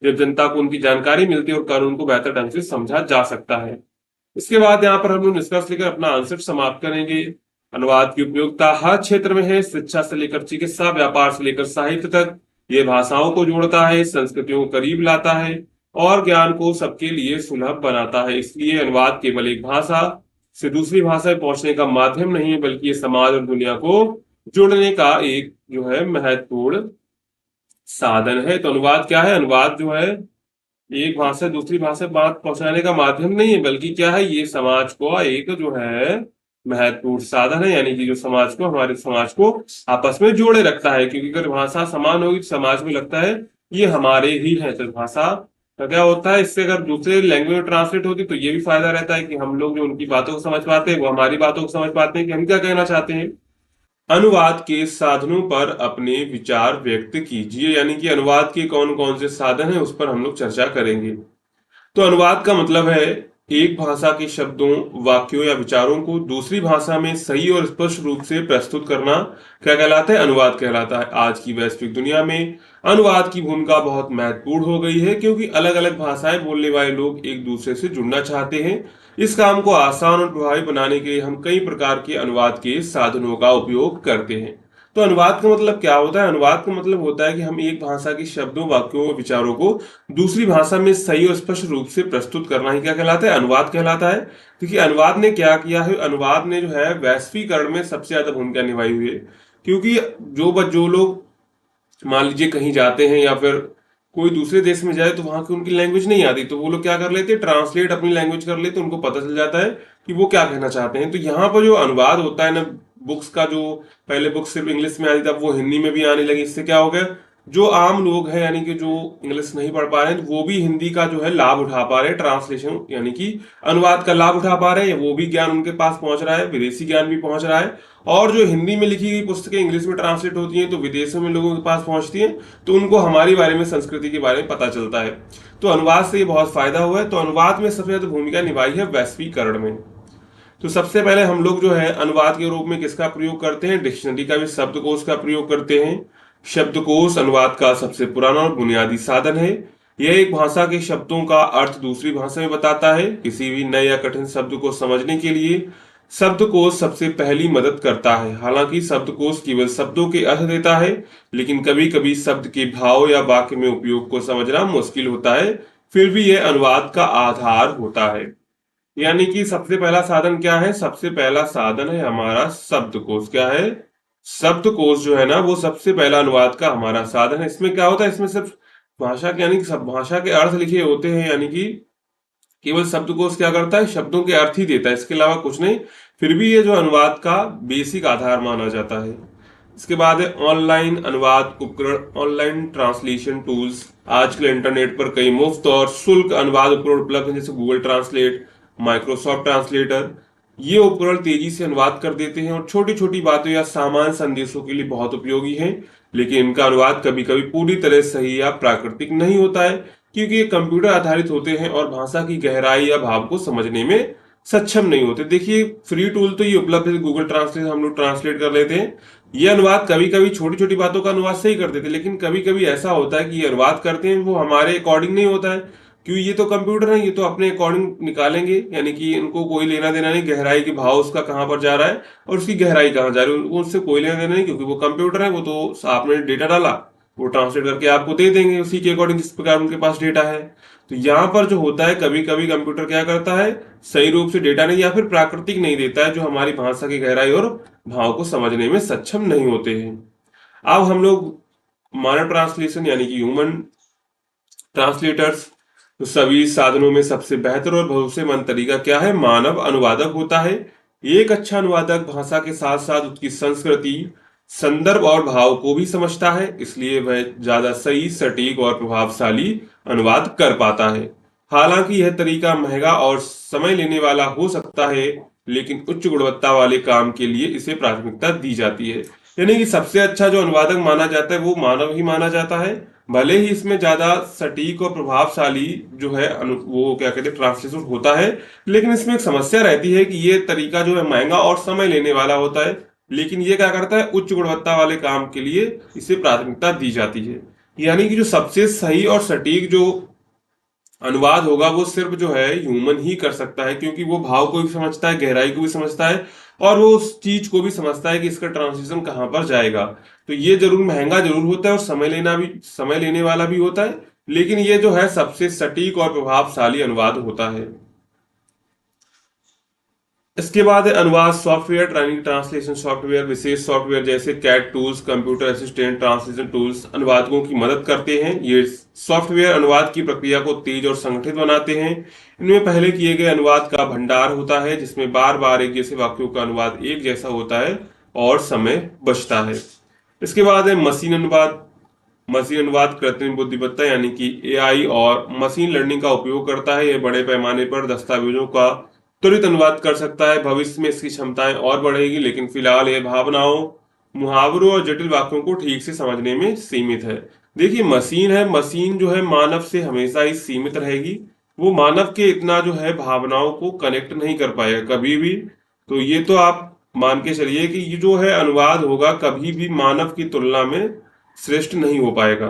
[SPEAKER 1] जब जनता को उनकी जानकारी मिलती है और कानून को बेहतर ढंग से समझा जा सकता है। इसके बाद यहाँ पर हम लोग निष्कर्ष लेकर अपना आंसर समाप्त करेंगे। अनुवाद की उपयोगिता हर क्षेत्र में है। शिक्षा से लेकर चिकित्सा, व्यापार से लेकर साहित्य तक ये भाषाओं को जोड़ता है, संस्कृतियों को करीब लाता है और ज्ञान को सबके लिए सुलभ बनाता है। इसलिए अनुवाद केवल एक भाषा से दूसरी भाषा में पहुंचने का माध्यम नहीं है, बल्कि ये समाज और दुनिया को जोड़ने का एक जो है महत्वपूर्ण साधन है। तो अनुवाद क्या है, अनुवाद जो है एक भाषा से दूसरी भाषा में बात पहुंचाने का माध्यम नहीं है, बल्कि क्या है, ये समाज को एक जो है महत्वपूर्ण साधन है। यानी कि जो समाज को, हमारे समाज को आपस में जोड़े रखता है। क्योंकि अगर भाषा समान होगी तो समाज में लगता है ये हमारे ही है। तो भाषा का क्या होता है, इससे अगर दूसरे लैंग्वेज में ट्रांसलेट होती तो ये भी फायदा रहता है कि हम लोग जो उनकी बातों को समझ पाते हैं वो हमारी बातों को समझ पाते हैं कि हम क्या कहना चाहते हैं। अनुवाद के साधनों पर अपने विचार व्यक्त कीजिए, यानी कि अनुवाद के कौन कौन से साधन हैं उस पर हम लोग चर्चा करेंगे। तो अनुवाद का मतलब है एक भाषा के शब्दों, वाक्यों या विचारों को दूसरी भाषा में सही और स्पष्ट रूप से प्रस्तुत करना क्या कहलाता है? अनुवाद कहलाता है। आज की वैश्विक दुनिया में अनुवाद की भूमिका बहुत महत्वपूर्ण हो गई है, क्योंकि अलग अलग भाषाएं बोलने वाले लोग एक दूसरे से जुड़ना चाहते हैं। इस काम को आसान और प्रभावी बनाने के लिए हम कई प्रकार के अनुवाद के साधनों का उपयोग करते हैं। तो अनुवाद का मतलब क्या होता है? अनुवाद का मतलब होता है कि हम एक भाषा के शब्दों, वाक्यों और विचारों को दूसरी भाषा में सही और स्पष्ट रूप से प्रस्तुत करना ही क्या कहलाता है? अनुवाद कहलाता है। क्योंकि अनुवाद ने क्या किया है? अनुवाद ने जो है वैश्वीकरण में सबसे ज्यादा भूमिका निभाई हुई है। क्योंकि जो लोग मान लीजिए कहीं जाते हैं या फिर कोई दूसरे देश में जाए तो वहां की उनकी लैंग्वेज नहीं आती, तो वो लोग क्या कर लेते हैं? ट्रांसलेट अपनी लैंग्वेज कर लेते हैं, उनको पता चल जाता है कि वो क्या कहना चाहते हैं। तो यहाँ पर जो अनुवाद होता है ना, बुक्स का, जो पहले बुक्स सिर्फ इंग्लिश में आती थी अब वो हिंदी में भी आने लगी। इससे क्या हो गया? जो आम लोग हैं, यानी कि जो इंग्लिश नहीं पढ़ पा रहे हैं, वो भी हिंदी का जो है लाभ उठा पा रहे हैं। ट्रांसलेशन यानी कि अनुवाद का लाभ उठा पा रहे हैं। वो भी ज्ञान उनके पास पहुंच रहा है, विदेशी ज्ञान भी पहुंच रहा है। और जो हिंदी में लिखी गई पुस्तकें इंग्लिश में ट्रांसलेट होती हैं तो विदेशों में लोगों के पास पहुंचती हैं, तो उनको हमारी बारे में, संस्कृति के बारे में पता चलता है। तो अनुवाद से ये बहुत फायदा हुआ है। तो अनुवाद में सबसे ज्यादा भूमिका निभाई है वैश्वीकरण में। तो सबसे पहले हम लोग जो है अनुवाद के रूप में किसका प्रयोग करते हैं? डिक्शनरी का भी, शब्दकोश का प्रयोग करते हैं। शब्दकोश अनुवाद का सबसे पुराना और बुनियादी साधन है। यह एक भाषा के शब्दों का अर्थ दूसरी भाषा में बताता है। किसी भी नए या कठिन शब्द को समझने के लिए शब्दकोश सबसे पहली मदद करता है। हालांकि शब्दकोश केवल शब्दों के अर्थ देता है, लेकिन कभी कभी शब्द के भाव या वाक्य में उपयोग को समझना मुश्किल होता है। फिर भी यह अनुवाद का आधार होता है। यानी कि सबसे पहला साधन क्या है? सबसे पहला साधन है हमारा शब्दकोश। क्या है? शब्दकोश जो है ना, वो सबसे पहला अनुवाद का हमारा साधन है। इसमें क्या होता है? इसमें सिर्फ भाषा के, यानी कि सब भाषा के अर्थ लिखे होते हैं। यानी कि केवल शब्दकोश क्या करता है? शब्दों के अर्थ ही देता है, इसके अलावा कुछ नहीं। फिर भी ये जो अनुवाद का बेसिक आधार माना जाता है। इसके बाद है ऑनलाइन अनुवाद उपकरण, ऑनलाइन ट्रांसलेशन टूल्स। आजकल इंटरनेट पर कई मुफ्त और शुल्क अनुवाद उपकरण उपलब्ध हैं, जैसे गूगल ट्रांसलेट, माइक्रोसॉफ्ट ट्रांसलेटर। ये उपकरण तेजी से अनुवाद कर देते हैं और छोटी छोटी बातों या सामान्य संदेशों के लिए बहुत उपयोगी हैं। लेकिन इनका अनुवाद कभी कभी पूरी तरह सही या प्राकृतिक नहीं होता है, क्योंकि ये कंप्यूटर आधारित होते हैं और भाषा की गहराई या भाव को समझने में सक्षम नहीं होते। देखिए, फ्री टूल तो ये उपलब्ध है, गूगल ट्रांसलेट हम लोग ट्रांसलेट कर लेते हैं। ये अनुवाद कभी कभी छोटी छोटी बातों का अनुवाद सही कर देते हैं, लेकिन कभी कभी ऐसा होता है कि ये अनुवाद करते हैं वो हमारे अकॉर्डिंग नहीं होता है। क्यों? ये तो कंप्यूटर है, ये तो अपने अकॉर्डिंग निकालेंगे, यानी कि इनको कोई लेना देना नहीं गहराई के भाव उसका कहां पर जा रहा है और उसकी गहराई कहां जा रही है, उनको उससे कोई लेना देना नहीं। क्योंकि वो कंप्यूटर है, वो तो आपने डेटा डाला, वो ट्रांसलेट करके आपको दे देंगे उसी के अकॉर्डिंग जिस प्रकार उनके पास डेटा है। तो यहाँ पर जो होता है, कभी कभी कंप्यूटर क्या करता है? सही रूप से डेटा नहीं या फिर प्राकृतिक नहीं देता है, जो हमारी भाषा की गहराई और भाव को समझने में सक्षम नहीं होते हैं। अब हम लोग मानव ट्रांसलेशन यानी कि ह्यूमन ट्रांसलेटर्स। तो सभी साधनों में सबसे बेहतर और भरोसेमंद तरीका क्या है? मानव अनुवादक होता है। एक अच्छा अनुवादक भाषा के साथ साथ उसकी संस्कृति, संदर्भ और भाव को भी समझता है, इसलिए वह ज्यादा सही, सटीक और प्रभावशाली अनुवाद कर पाता है। हालांकि यह तरीका महंगा और समय लेने वाला हो सकता है, लेकिन उच्च गुणवत्ता वाले काम के लिए इसे प्राथमिकता दी जाती है। यानी कि सबसे अच्छा जो अनुवादक माना जाता है वो मानव ही माना जाता है। भले ही इसमें ज्यादा सटीक और प्रभावशाली जो है वो क्या कहते हैं ट्रांसलेशन होता है, लेकिन इसमें एक समस्या रहती है कि ये तरीका जो है महंगा और समय लेने वाला होता है। लेकिन ये क्या करता है? उच्च गुणवत्ता वाले काम के लिए इसे प्राथमिकता दी जाती है। यानी कि जो सबसे सही और सटीक जो अनुवाद होगा वो सिर्फ जो है ह्यूमन ही कर सकता है, क्योंकि वो भाव को भी समझता है, गहराई को भी समझता है और वो उस चीज को भी समझता है कि इसका ट्रांसलेशन कहां पर जाएगा। तो ये जरूर महंगा जरूर होता है और समय लेने वाला भी होता है, लेकिन ये जो है सबसे सटीक और प्रभावशाली अनुवाद होता है। इसके बाद है अनुवाद सॉफ्टवेयर, ट्रेनिंग ट्रांसलेशन सॉफ्टवेयर। विशेष सॉफ्टवेयर जैसे CAT tools, computer assistant translation tools अनुवादकों की मदद करते हैं। ये सॉफ्टवेयर अनुवाद की प्रक्रिया को तेज और संगठित बनाते हैं। इनमें पहले किए गए अनुवाद का भंडार होता है, जिसमें बार बार एक जैसे वाक्यों का अनुवाद एक जैसा होता है और समय बचता है। इसके बाद है मशीन अनुवाद। मशीन अनुवाद कृत्रिम बुद्धिमत्ता यानी कि एआई और मशीन लर्निंग का उपयोग करता है। यह बड़े पैमाने पर दस्तावेजों का त्वरित अनुवाद कर सकता है। भविष्य में इसकी क्षमताएं और बढ़ेगी, लेकिन फिलहाल यह भावनाओं, मुहावरों और जटिल वाक्यों को ठीक से समझने में सीमित है। देखिए मशीन है, मशीन जो है मानव से हमेशा ही सीमित रहेगी। वो मानव के इतना जो है भावनाओं को कनेक्ट नहीं कर पाएगा कभी भी। तो ये तो आप मान के चलिए कि ये जो है अनुवाद होगा कभी भी मानव की तुलना में श्रेष्ठ नहीं हो पाएगा।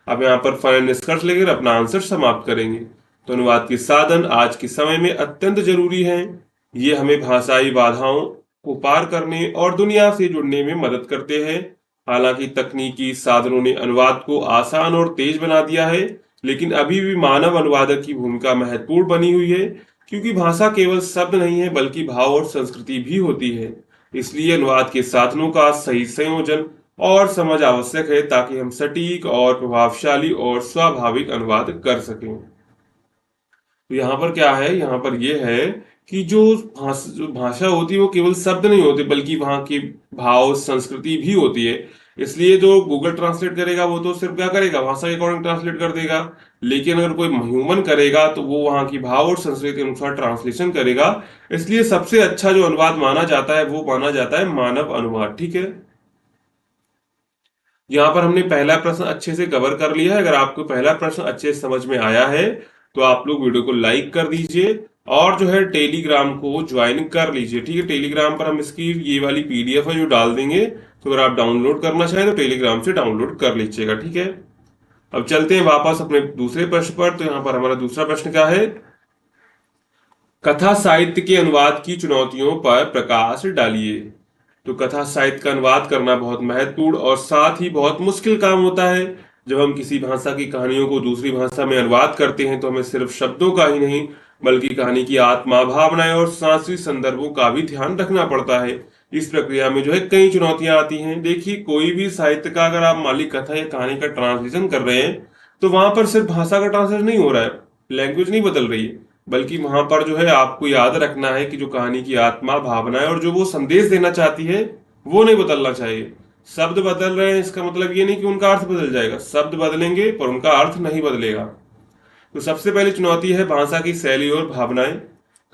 [SPEAKER 1] अब यहाँ पर फाइनल निष्कर्ष लेकर अपना आंसर समाप्त करेंगे। तो अनुवाद के साधन आज के समय में अत्यंत जरूरी हैं। ये हमें भाषाई बाधाओं को पार करने और दुनिया से जुड़ने में मदद करते हैं। हालांकि तकनीकी साधनों ने अनुवाद को आसान और तेज बना दिया है, लेकिन अभी भी मानव अनुवादक की भूमिका महत्वपूर्ण बनी हुई है, क्योंकि भाषा केवल शब्द नहीं है बल्कि भाव और संस्कृति भी होती है। इसलिए अनुवाद के साधनों का सही संयोजन और समझ आवश्यक है, ताकि हम सटीक और प्रभावशाली और स्वाभाविक अनुवाद कर सकें। तो यहाँ पर क्या है, यहाँ पर यह है कि जो भाषा होती है वो केवल शब्द नहीं होते बल्कि वहाँ की भाव संस्कृति भी होती है। इसलिए जो गूगल ट्रांसलेट करेगा वो तो सिर्फ क्या करेगा, भाषा के अकॉर्डिंग ट्रांसलेट कर देगा। लेकिन अगर कोई ह्यूमन करेगा तो वो वहाँ की भाव और संस्कृति के अनुसार ट्रांसलेशन करेगा। इसलिए सबसे अच्छा जो अनुवाद माना जाता है वो माना जाता है मानव अनुवाद। ठीक है, यहाँ पर हमने पहला प्रश्न अच्छे से कवर कर लिया है। अगर आपको पहला प्रश्न अच्छे से समझ में आया है तो आप लोग वीडियो को लाइक कर दीजिए और जो है टेलीग्राम को ज्वाइन कर लीजिए। ठीक है, टेलीग्राम पर हम इसकी ये वाली पीडीएफ है जो डाल देंगे, तो अगर आप डाउनलोड करना चाहें तो टेलीग्राम से डाउनलोड कर लीजिएगा। ठीक है, अब चलते हैं वापस अपने दूसरे प्रश्न पर। तो यहाँ पर हमारा दूसरा प्रश्न क्या है, कथा साहित्य के अनुवाद की चुनौतियों पर प्रकाश डालिए। तो कथा साहित्य का अनुवाद करना बहुत महत्वपूर्ण और साथ ही बहुत मुश्किल काम होता है। जब हम किसी भाषा की कहानियों को दूसरी भाषा में अनुवाद करते हैं तो हमें सिर्फ शब्दों का ही नहीं बल्कि कहानी की आत्मा, भावनाएं और सांस्कृतिक संदर्भों का भी ध्यान रखना पड़ता है। इस प्रक्रिया में जो है कई चुनौतियां आती हैं। देखिए कोई भी साहित्य का अगर आप मान ली कथा या कहानी का ट्रांसलेशन कर रहे हैं तो वहां पर सिर्फ भाषा का ट्रांसलेशन नहीं हो रहा है, लैंग्वेज नहीं बदल रही है, बल्कि वहां पर जो है आपको याद रखना है कि जो कहानी की आत्मा, भावनाएं और जो वो संदेश देना चाहती है वो नहीं बदलना चाहिए। शब्द बदल रहे हैं इसका मतलब ये नहीं कि उनका अर्थ बदल जाएगा, शब्द बदलेंगे पर उनका अर्थ नहीं बदलेगा। तो सबसे पहली चुनौती है भाषा की शैली और भावनाएं।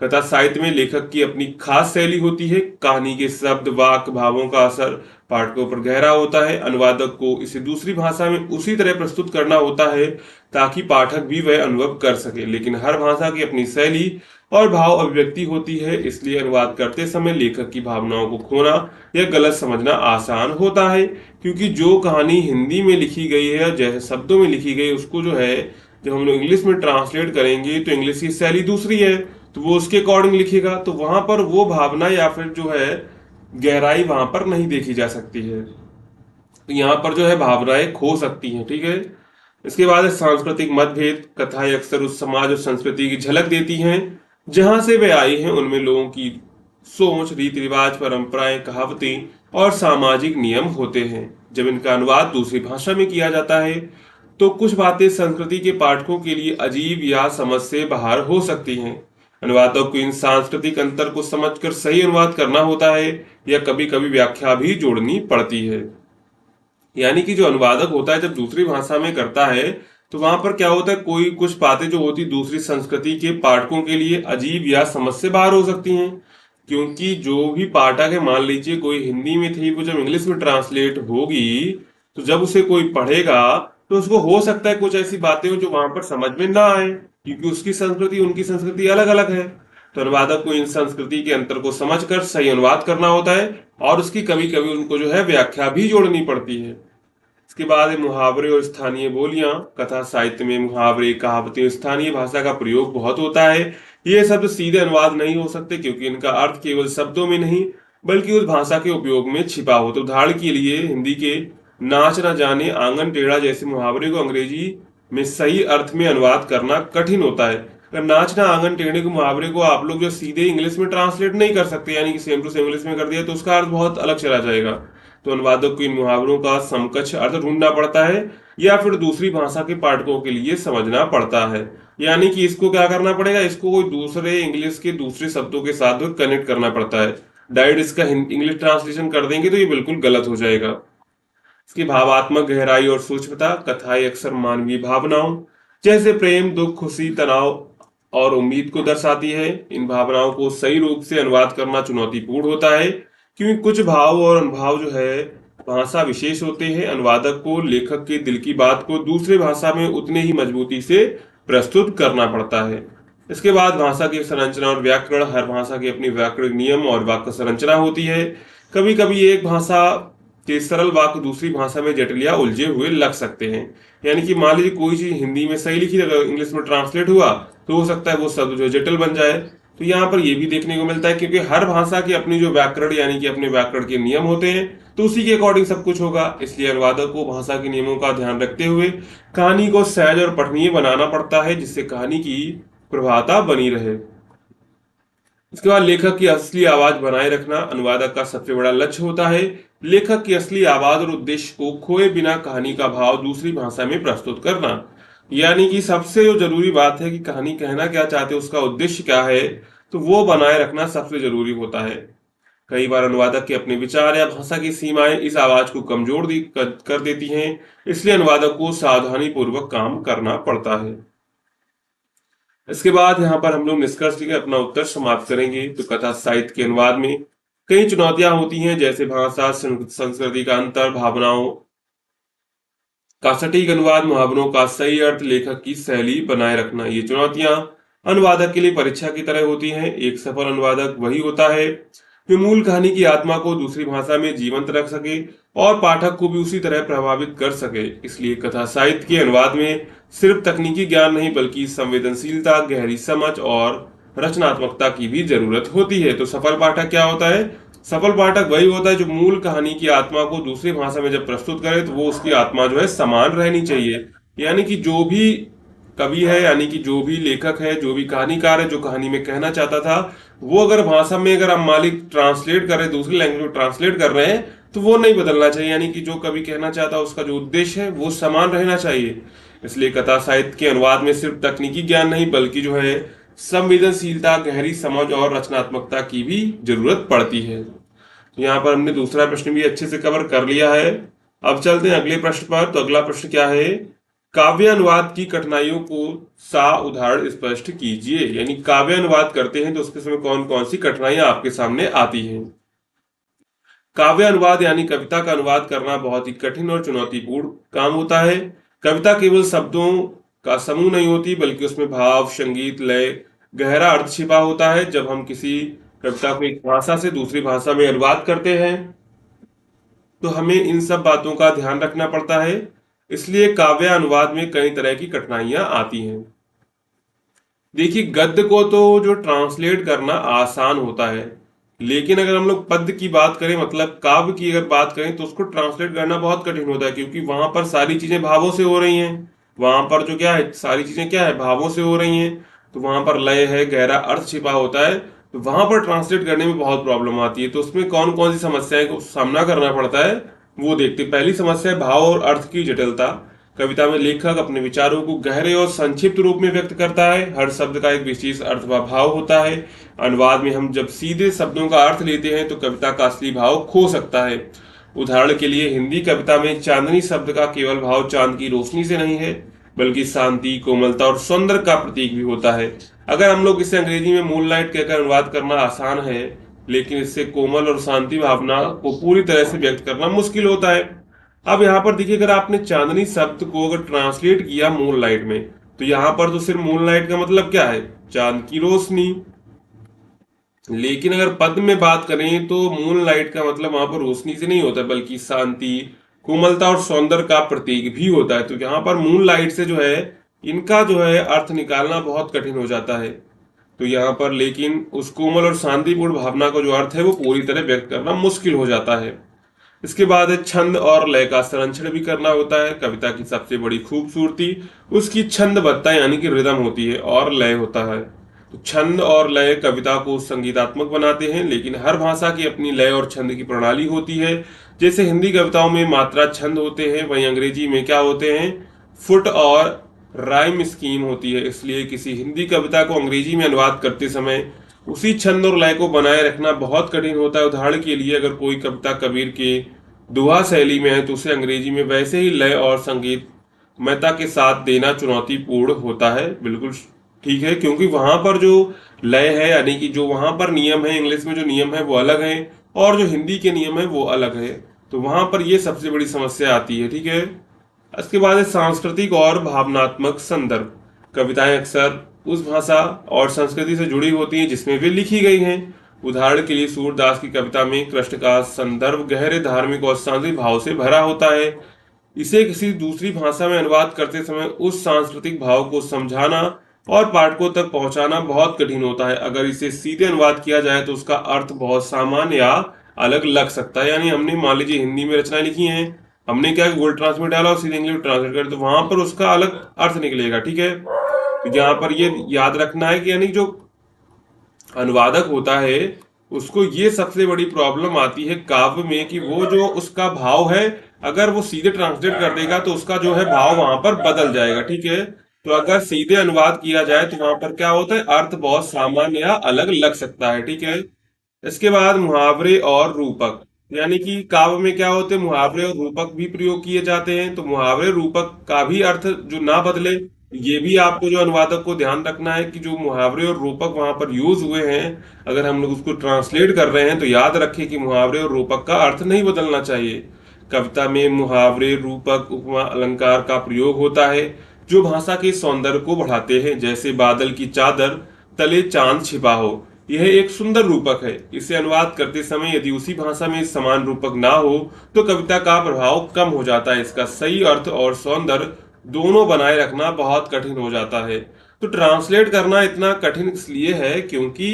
[SPEAKER 1] कथा साहित्य में लेखक की अपनी खास शैली होती है। कहानी के शब्द, वाक्य, भावों का असर पाठकों पर गहरा होता है। अनुवादक को इसे दूसरी भाषा में उसी तरह प्रस्तुत करना होता है ताकि पाठक भी वह अनुभव कर सके। लेकिन हर भाषा की अपनी शैली और भाव अभिव्यक्ति होती है, इसलिए अनुवाद करते समय लेखक की भावनाओं को खोना या गलत समझना आसान होता है, क्योंकि जो कहानी हिंदी में लिखी गई है या जैसे शब्दों में लिखी गई उसको जो है जब हम लोग इंग्लिश में ट्रांसलेट करेंगे तो इंग्लिश की शैली दूसरी है, तो वो उसके अकॉर्डिंग लिखेगा, तो वहां पर वो भावना या फिर जो है गहराई वहां पर नहीं देखी जा सकती है। तो यहाँ पर जो है भावनाएं खो सकती हैं। ठीक है, इसके बाद है सांस्कृतिक मतभेद। कथाएं अक्सर उस समाज और संस्कृति की झलक देती हैं जहां से वे आई हैं। उनमें लोगों की सोच, रीति रिवाज, परंपराएं, कहावतें और सामाजिक नियम होते हैं। जब इनका अनुवाद दूसरी भाषा में किया जाता है तो कुछ बातें संस्कृति के पाठकों के लिए अजीब या समझ से बाहर हो सकती हैं। अनुवादक को इन सांस्कृतिक अंतर को समझकर सही अनुवाद करना होता है या कभी कभी व्याख्या भी जोड़नी पड़ती है। यानी कि जो अनुवादक होता है जब दूसरी भाषा में करता है तो वहां पर क्या होता है, कोई कुछ बातें जो होती दूसरी संस्कृति के पाठकों के लिए अजीब या समझ से बाहर हो सकती हैं, क्योंकि जो भी पाठक है, मान लीजिए कोई हिंदी में थी, वो जब इंग्लिश में ट्रांसलेट होगी तो जब उसे कोई पढ़ेगा तो उसको हो सकता है कुछ ऐसी बातें हो जो वहां पर समझ में ना आए, क्योंकि उसकी संस्कृति उनकी संस्कृति अलग अलग है। तो अनुवादक को इन संस्कृति के अंतर को समझकर सही अनुवाद करना होता है और उसकी कभी कभी उनको जो है व्याख्या भी जोड़नी पड़ती है। इसके बाद है मुहावरे और स्थानीय बोलियां। कथा साहित्य में मुहावरे, कहावतें, स्थानीय भाषा का प्रयोग बहुत होता है। ये शब्द सीधे अनुवाद नहीं हो सकते क्योंकि इनका अर्थ केवल शब्दों में नहीं बल्कि उस भाषा के उपयोग में छिपा हो। तो उदाहरण के लिए हिंदी के नाच ना जाने आंगन टेढ़ा जैसे मुहावरे को अंग्रेजी में सही अर्थ में अनुवाद करना कठिन होता है। अगर नाच ना आंगन टेढ़े के मुहावरे को आप लोग जो सीधे इंग्लिश में ट्रांसलेट नहीं कर सकते, यानी कि सेम टू सेम इंग्लिश में कर दिया तो उसका अर्थ बहुत अलग चला जाएगा। तो अनुवादक को इन मुहावरों का समकक्ष अर्थ ढूंढना पड़ता है या फिर दूसरी भाषा के पाठकों के लिए समझना पड़ता है। यानी कि इसको क्या करना पड़ेगा, इसको कोई दूसरे इंग्लिश के दूसरे शब्दों के साथ कनेक्ट करना पड़ता है। डायरेक्ट इसका इंग्लिश ट्रांसलेशन कर देंगे तो ये बिल्कुल गलत हो जाएगा। इसकी भावात्मक गहराई और सूक्ष्मता। कथाएं अक्सर मानवीय भावनाओं जैसे प्रेम, दुख, खुशी, तनाव और उम्मीद को दर्शाती है। इन भावनाओं को सही रूप से अनुवाद करना चुनौतीपूर्ण होता है क्योंकि कुछ भाव और अनुभाव जो है भाषा विशेष होते हैं। अनुवादक को लेखक के दिल की बात को दूसरे भाषा में उतने ही मजबूती से प्रस्तुत करना पड़ता है। इसके बाद भाषा की संरचना और व्याकरण। हर भाषा की अपनी व्याकरण नियम और वाक्य संरचना होती है। कभी कभी एक भाषा के सरल वाक्य दूसरी भाषा में जटिल या उलझे हुए लग सकते हैं। यानी कि मान लीजिए कोई चीज हिंदी में सही लिखी अगर इंग्लिश में ट्रांसलेट हुआ तो हो सकता है वो शब्द जो जटिल बन जाए। तो यहाँ पर ये भी देखने को मिलता है क्योंकि हर भाषा की अपनी जो व्याकरण यानी कि अपने व्याकरण के नियम होते हैं, तो उसी के अकॉर्डिंग सब कुछ होगा। इसलिए अनुवादक को भाषा के नियमों का ध्यान रखते हुए कहानी को सहज और पठनीय बनाना पड़ता है, जिससे कहानी की प्रभावता बनी रहे। इसके बाद लेखक की असली आवाज बनाए रखना अनुवादक का सबसे बड़ा लक्ष्य होता है। लेखक की असली आवाज और उद्देश्य को खोए बिना कहानी का भाव दूसरी भाषा में प्रस्तुत करना। यानी कि सबसे जो जरूरी बात है कि कहानी कहना क्या चाहते हैं, उसका उद्देश्य क्या है, तो वो बनाए रखना सबसे जरूरी होता है। कई बार अनुवादक के अपने विचार या भाषा की सीमाएं इस आवाज को कमजोर कर देती हैं। इसलिए अनुवादक को सावधानी पूर्वक काम करना पड़ता है। इसके बाद यहाँ पर हम लोग निष्कर्ष के अपना उत्तर समाप्त करेंगे। तो कथा साहित्य के अनुवाद में कई चुनौतियां होती हैं, जैसे भाषा संस्कृति का अंतर, भावनाओं का सटीक अनुवाद, मुहावरों का सही अर्थ, लेखक की शैली बनाए रखना। ये चुनौतियां अनुवादक के लिए परीक्षा की तरह होती हैं। एक सफल अनुवादक वही होता है जो मूल कहानी की आत्मा को दूसरी भाषा में जीवंत रख सके और पाठक को भी उसी तरह प्रभावित कर सके। इसलिए कथा साहित्य के अनुवाद में सिर्फ तकनीकी ज्ञान नहीं बल्कि संवेदनशीलता, गहरी समझ और रचनात्मकता की भी जरूरत होती है। तो सफल पाठक क्या होता है? सफल पाठक वही होता है जो मूल कहानी की आत्मा को दूसरी भाषा में जब प्रस्तुत करे तो वो उसकी आत्मा जो है समान रहनी चाहिए। यानी कि जो भी कवि है, यानी कि जो भी लेखक है, जो भी कहानीकार है, जो कहानी में कहना चाहता था, वो अगर भाषा में अगर हम मालिक ट्रांसलेट कर रहे हैं, दूसरी लैंग्वेज में ट्रांसलेट कर रहे हैं, तो वो नहीं बदलना चाहिए। यानी कि जो कवि कहना चाहता है उसका जो उद्देश्य है वो समान रहना चाहिए। इसलिए कथा साहित्य के अनुवाद में सिर्फ तकनीकी ज्ञान नहीं बल्कि जो है संवेदनशीलता, गहरी समझ और रचनात्मकता की भी जरूरत पड़ती है। तो यहाँ पर हमने दूसरा प्रश्न भी अच्छे से कवर कर लिया है। अब चलते हैं अगले प्रश्न पर। तो अगला प्रश्न क्या है? काव्य अनुवाद की कठिनाइयों को उदाहरण स्पष्ट कीजिए। यानी काव्य अनुवाद करते हैं तो उसके समय कौन कौन सी कठिनाइयां आपके सामने आती हैं। काव्य अनुवाद यानी कविता का अनुवाद करना बहुत ही कठिन और चुनौतीपूर्ण काम होता है। कविता केवल शब्दों का समूह नहीं होती बल्कि उसमें भाव, संगीत, लय, गहरा अर्थ छिपा होता है। जब हम किसी कविता को एक भाषा से दूसरी भाषा में अनुवाद करते हैं तो हमें इन सब बातों का ध्यान रखना पड़ता है। इसलिए काव्य अनुवाद में कई तरह की कठिनाइयां आती हैं। देखिए, गद्य को तो जो ट्रांसलेट करना आसान होता है, लेकिन अगर हम लोग पद्य की बात करें, मतलब काव्य की अगर बात करें, तो उसको ट्रांसलेट करना बहुत कठिन होता है क्योंकि वहां पर सारी चीजें भावों से हो रही हैं। वहां पर जो क्या है, सारी चीजें क्या है, भावों से हो रही हैं। तो वहां पर लय है, गहरा अर्थ छिपा होता है। तो वहां पर ट्रांसलेट करने में बहुत प्रॉब्लम आती है। तो उसमें कौन कौन सी समस्याएं को सामना करना पड़ता है वो देखते हैं। पहली समस्या है भाव और अर्थ की जटिलता। कविता में लेखक अपने विचारों को गहरे और संक्षिप्त रूप में व्यक्त करता है। हर शब्द का एक विशेष अर्थ व भाव होता है। अनुवाद में हम जब सीधे शब्दों का अर्थ लेते हैं तो कविता का असली भाव खो सकता है। उदाहरण के लिए हिंदी कविता में चांदनी शब्द का केवल भाव चांद की रोशनी से नहीं है बल्कि शांति, कोमलता और सौंदर्य का प्रतीक भी होता है। अगर हम लोग इसे अंग्रेजी में मूनलाइट कहकर अनुवाद करना आसान है, लेकिन इससे कोमल और शांति भावना को पूरी तरह से व्यक्त करना मुश्किल होता है। अब यहाँ पर देखिए, अगर आपने चांदनी शब्द को अगर ट्रांसलेट किया मून लाइट में, तो यहाँ पर तो सिर्फ मून लाइट का मतलब क्या है, चांद की रोशनी। लेकिन अगर पद में बात करें तो मून लाइट का मतलब वहां पर रोशनी से नहीं होता बल्कि शांति, कोमलता और सौंदर्य का प्रतीक भी होता है। तो यहाँ पर मून लाइट से जो है इनका जो है अर्थ निकालना बहुत कठिन हो जाता है। तो यहाँ पर लेकिन उस कोमल और शांतिपूर्ण भावना का जो अर्थ है वो पूरी तरह व्यक्त करना मुश्किल हो जाता है। इसके बाद छंद और लय का संरक्षण भी करना होता है। कविता की सबसे बड़ी खूबसूरती उसकी छंदबद्धता यानी कि रिदम होती है और लय होता है। तो छंद और लय कविता को संगीतात्मक बनाते हैं, लेकिन हर भाषा की अपनी लय और छंद की प्रणाली होती है। जैसे हिंदी कविताओं में मात्रा छंद होते हैं, वहीं अंग्रेजी में क्या होते हैं, फुट और राइम स्कीम होती है। इसलिए किसी हिंदी कविता को अंग्रेजी में अनुवाद करते समय उसी छंद और लय को बनाए रखना बहुत कठिन होता है। उदाहरण के लिए अगर कोई कविता कबीर के दोहा शैली में है तो उसे अंग्रेजी में वैसे ही लय और संगीत महत्ता के साथ देना चुनौतीपूर्ण होता है। बिल्कुल ठीक है, क्योंकि वहां पर जो लय है यानी कि जो वहां पर नियम है, इंग्लिश में जो नियम है वो अलग है और जो हिंदी के नियम है वो अलग है। तो वहां पर ये सबसे बड़ी समस्या आती है, ठीक है। इसके बाद है सांस्कृतिक और भावनात्मक संदर्भ। कविताएं अक्सर उस भाषा और संस्कृति से जुड़ी होती हैं जिसमें वे लिखी गई हैं। उदाहरण के लिए सूरदास की कविता में कृष्ण का संदर्भ गहरे धार्मिक और सांस्कृतिक भाव से भरा होता है। इसे किसी दूसरी भाषा में अनुवाद करते समय उस सांस्कृतिक भाव को समझाना और पाठकों तक पहुंचाना बहुत कठिन होता है। अगर इसे सीधे अनुवाद किया जाए तो उसका अर्थ बहुत सामान्य या अलग लग सकता है। यानी हमने मान लीजिए हिंदी में रचनाएं लिखी हैं, हमने क्या गूगल ट्रांसलेट डाला और सीधे इंग्लिश में ट्रांसलेट कर, तो वहां पर उसका अलग अर्थ निकलेगा, ठीक है। तो यहाँ पर ये याद रखना है कि यानी जो अनुवादक होता है उसको ये सबसे बड़ी प्रॉब्लम आती है काव्य में कि वो जो उसका भाव है, अगर वो सीधे ट्रांसलेट कर देगा तो उसका जो है भाव वहां पर बदल जाएगा, ठीक है। तो अगर सीधे अनुवाद किया जाए तो वहां पर क्या होता है, अर्थ बहुत सामान्य या अलग लग सकता है, ठीक है। इसके बाद मुहावरे और रूपक। यानी कि काव्य में क्या होते हैं, मुहावरे और रूपक भी प्रयोग किए जाते हैं। तो मुहावरे रूपक का भी अर्थ जो ना बदले, ये भी आपको जो अनुवादक को ध्यान रखना है कि जो मुहावरे और रूपक वहां पर यूज हुए हैं, अगर हम लोग उसको ट्रांसलेट कर रहे हैं तो याद रखें कि मुहावरे और रूपक का अर्थ नहीं बदलना चाहिए। कविता में मुहावरे, रूपक, उपमा, अलंकार का प्रयोग होता है जो भाषा के सौंदर्य को बढ़ाते हैं। जैसे बादल की चादर तले चांद छिपा हो, यह एक सुंदर रूपक है। इसे अनुवाद करते समय यदि उसी भाषा में समान रूपक ना हो तो कविता का प्रभाव कम हो जाता है। इसका सही अर्थ और सौंदर्य दोनों बनाए रखना बहुत कठिन हो जाता है। तो ट्रांसलेट करना इतना कठिन इसलिए है क्योंकि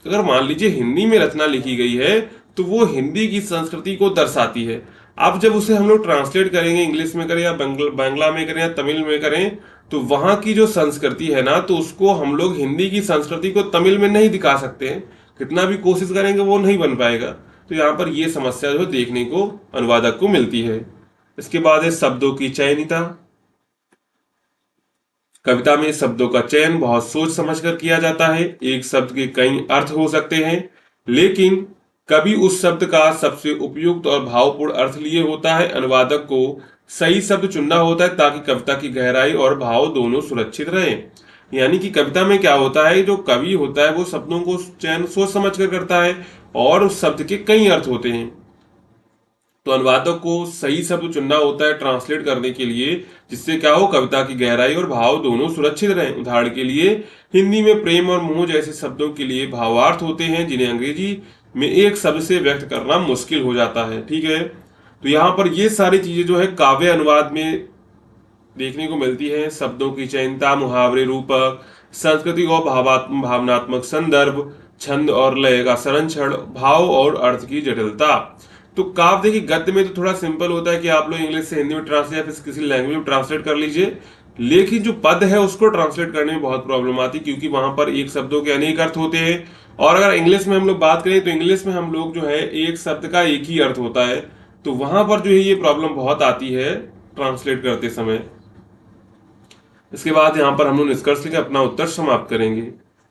[SPEAKER 1] अगर मान लीजिए हिंदी में रचना लिखी गई है तो वो हिंदी की संस्कृति को दर्शाती है। अब जब उसे हम लोग ट्रांसलेट करेंगे, इंग्लिश में करें या बांग्ला में करें या तमिल में करें, तो वहां की जो संस्कृति है ना, तो उसको हम लोग हिंदी की संस्कृति को तमिल में नहीं दिखा सकते हैं। कितना भी कोशिश करेंगे वो नहीं बन पाएगा। तो यहाँ पर ये समस्या जो देखने को अनुवादक को मिलती है। इसके बाद है शब्दों की चयनिता। कविता में शब्दों का चयन बहुत सोच समझकर किया जाता है। एक शब्द के कई अर्थ हो सकते हैं, लेकिन कभी उस शब्द का सबसे उपयुक्त और भावपूर्ण अर्थ लिए होता है। अनुवादक को सही शब्द चुनना होता है ताकि कविता की गहराई और भाव दोनों सुरक्षित रहे। यानी कि कविता में क्या होता है, जो कवि होता है वो शब्दों को चयन सोच समझ कर करता है और उस शब्द के कई अर्थ होते हैं। तो अनुवादक को सही शब्द चुनना होता है ट्रांसलेट करने के लिए, जिससे क्या हो, कविता की गहराई और भाव दोनों सुरक्षित रहें। उदाहरण के लिए हिंदी में प्रेम और मोह जैसे शब्दों के लिए भावार्थ होते हैं जिन्हें अंग्रेजी में एक शब्द से व्यक्त करना मुश्किल हो जाता है, ठीक है। तो यहाँ पर ये सारी चीजें जो है काव्य अनुवाद में देखने को मिलती है। शब्दों की चयनता, मुहावरे, रूपक, सांस्कृतिक और भावनात्मक संदर्भ, छंद और लय का संरक्षण, भाव और अर्थ की जटिलता। तो काव्य देखिए गद्य में तो थोड़ा सिंपल होता है कि आप लोग इंग्लिश से हिंदी में ट्रांसलेट या फिर किसी लैंग्वेज में ट्रांसलेट कर लीजिए, लेकिन जो पद है उसको ट्रांसलेट करने में बहुत प्रॉब्लम आती है क्योंकि वहां पर एक शब्दों के अनेक अर्थ होते हैं। और अगर इंग्लिश में हम लोग बात करें तो इंग्लिश में हम लोग जो है एक शब्द का एक ही अर्थ होता है। तो वहां पर जो है ये प्रॉब्लम बहुत आती है ट्रांसलेट करते समय। इसके बाद यहाँ पर हम लोग निष्कर्ष लेकर अपना उत्तर समाप्त करेंगे।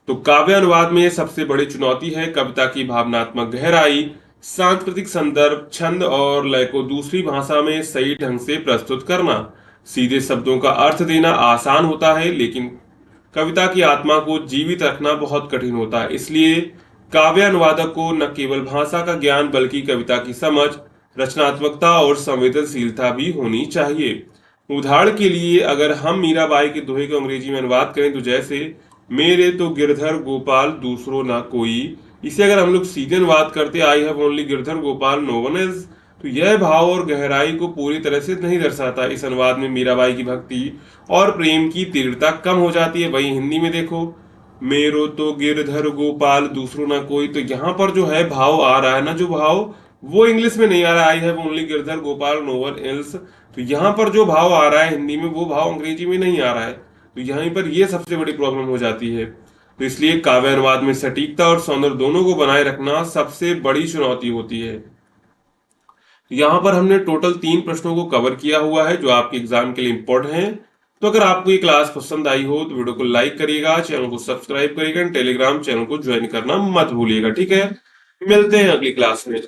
[SPEAKER 1] तो काव्य अनुवाद में सबसे बड़ी चुनौती है कविता की भावनात्मक गहराई, सांस्कृतिक संदर्भ, छंद और लय को दूसरी भाषा में सही ढंग से प्रस्तुत करना। सीधे शब्दों का अर्थ देना आसान होता है, लेकिन कविता की आत्मा को जीवित रखना बहुत कठिन होता है। इसलिए काव्य अनुवादक को न केवल भाषा का ज्ञान बल्कि कविता की समझ, रचनात्मकता और संवेदनशीलता भी होनी चाहिए। उदाहरण के लिए अगर हम मीराबाई के दोहे को अंग्रेजी में अनुवाद करें तो जैसे मेरे तो गिरधर गोपाल दूसरो ना कोई, इसे अगर हम लोग सीधे अनुवाद करते I have only Girdhar Gopal no one else, तो यह भाव और गहराई को पूरी तरह से नहीं दर्शाता। इस अनुवाद में मीराबाई की भक्ति और प्रेम की तीव्रता कम हो जाती है। वही हिंदी में देखो, मेरो तो गिरधर गोपाल दूसरो ना कोई, तो यहाँ पर जो है भाव आ रहा है ना, जो भाव वो इंग्लिश में नहीं आ रहा, I have only Girdhar Gopal no one else. तो यहाँ पर जो भाव आ रहा है हिंदी में वो भाव अंग्रेजी में नहीं आ रहा है। तो यहीं पर ये सबसे बड़ी प्रॉब्लम हो जाती है। तो इसलिए काव्य अनुवाद में सटीकता और सौंदर्य दोनों को बनाए रखना सबसे बड़ी चुनौती होती है। यहाँ पर हमने टोटल 3 प्रश्नों को कवर किया हुआ है जो आपके एग्जाम के लिए इंपॉर्टेंट है। तो अगर आपको ये क्लास पसंद आई हो तो वीडियो को लाइक करिएगा, चैनल को सब्सक्राइब करिएगा, टेलीग्राम चैनल को ज्वाइन करना मत भूलिएगा, ठीक है। मिलते हैं अगली क्लास में।